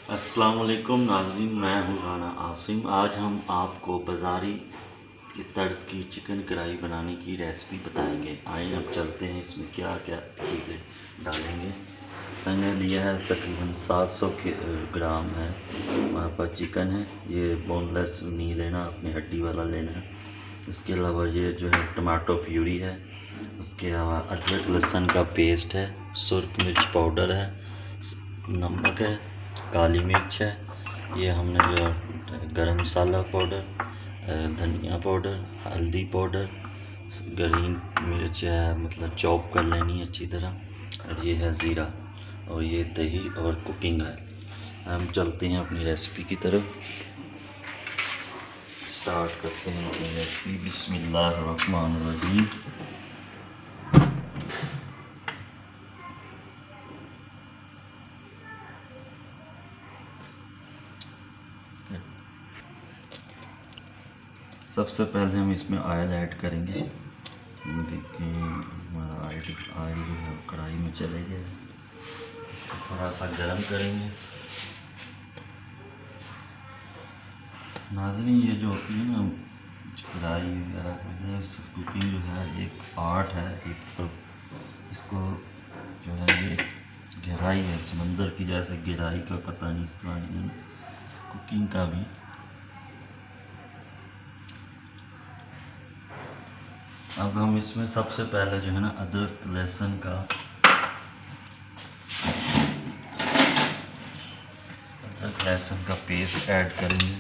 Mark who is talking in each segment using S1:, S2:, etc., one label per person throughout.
S1: अस्सलाम वालेकुम नाज़रीन, मैं हूँ राना आसिम। आज हम आपको बाज़ारी के तर्ज की चिकन कढ़ाई बनाने की रेसिपी बताएंगे। आइए अब चलते हैं इसमें क्या क्या चीज़ें डालेंगे। मैंने लिया है तकरीबन 700 ग्राम है हमारे पास चिकन है। ये बोनलेस नहीं लेना, अपनी हड्डी वाला लेना है। इसके अलावा ये जो है टमाटो प्यूरी है। उसके अलावा अदरक लहसुन का पेस्ट है, सुरख मिर्च पाउडर है, नमक है, काली मिर्च है, ये हमने जो गरम मसाला पाउडर, धनिया पाउडर, हल्दी पाउडर, ग्रीन मिर्च है मतलब चॉप कर लेनी है अच्छी तरह, और ये है ज़ीरा, और ये दही और कुकिंग है। हम चलते हैं अपनी रेसिपी की तरफ, स्टार्ट करते हैं अपनी रेसिपी। बिस्मिल्लाहिर्रहमानिर्रहीम। सबसे पहले हम इसमें ऑयल ऐड करेंगे। देखिए हमारा ऑयल जो है कढ़ाई में चले गया। थोड़ा सा गर्म करेंगे। नाज़रीन, ये जो होती है ना कढ़ाई वगैरह, कुकिंग जो है एक आर्ट है, एक इसको जो है ये गहराई है, समंदर की जैसे गहराई का पता नहीं इसका नहीं, कुकिंग का भी। अब हम इसमें सबसे पहले जो है ना अदरक लहसुन का पेस्ट ऐड करेंगे।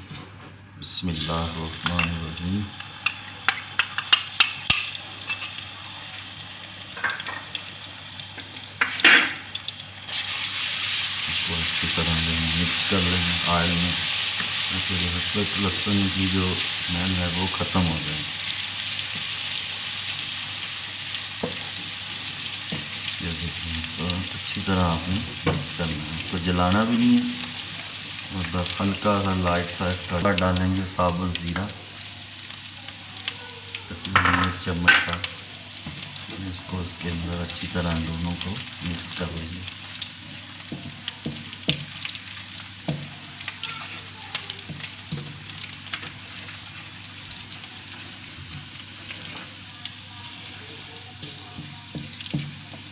S1: बिस्मिल्लाहिर्रहमानिर्रहीम। इसको अच्छी तरह मिक्स कर लेंगे ऑयल में, ताकि अदरक लहसुन की जो स्मेल है वो ख़त्म हो जाए। ये देखिए, तो अच्छी तरह आपने मिक्स करना है, इसको जलाना भी नहीं है, और बस हल्का सा लाइट सा इसका डालेंगे साबुत ज़ीरा, तकरीबन 1 चम्मच का। इसको इसके अंदर अच्छी तरह दोनों को मिक्स कर लेंगे।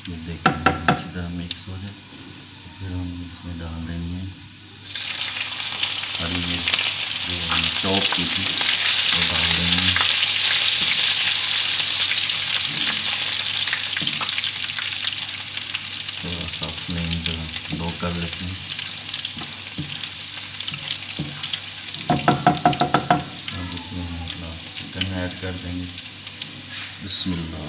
S1: ये देखिए अच्छी तरह मिक्स हो जाए, फिर हम इसमें डाल देंगे हरी मिर्च जो हमने चॉप की थी वो डाल देंगे। थोड़ा सा फ्लेम जो है लो कर लेते हैं। अब इसमें हम चिकन ऐड कर देंगे। बिस्मिल्लाह।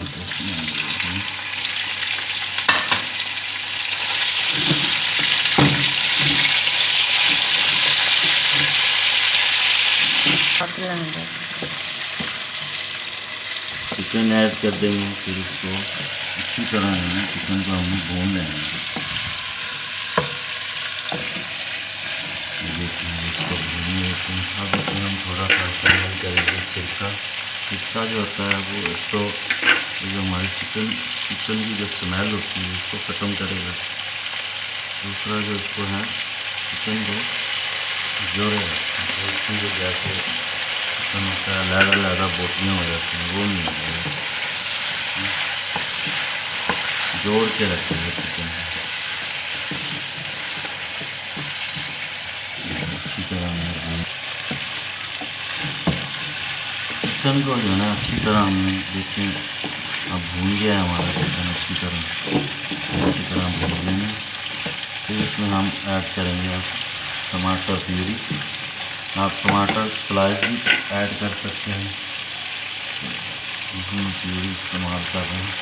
S1: चिकन ऐड कर देंगे, फिर इसको अच्छी तरह है चिकन को हम भून लेंगे। देखिए इसको भून लेते हैं। अब इसमें हम थोड़ा सा इस्तेमाल करेंगे सिरका जो होता है वो इसको जो हमारी चिकन की जो स्मेल होती है उसको ख़त्म करेगा। दूसरा जो इसको है चिकन को जोड़ेगा, इसकी जो जैसे चिकन होता है लहदा बोटियाँ हो जाती हैं, वो नहीं होगा, जोड़ के रखेंगे चिकन अच्छी तरह। चिकन को जो है ना अच्छी तरह हमने देखें अब भून गया है हमारा चिकन अच्छी तरह भून लेंगे। फिर इसमें हम ऐड करेंगे अब टमाटर प्यूरी। आप टमाटर स्लाइस भी ऐड कर सकते हैं, इसमें प्यूरी इस्तेमाल कर रहे हैं।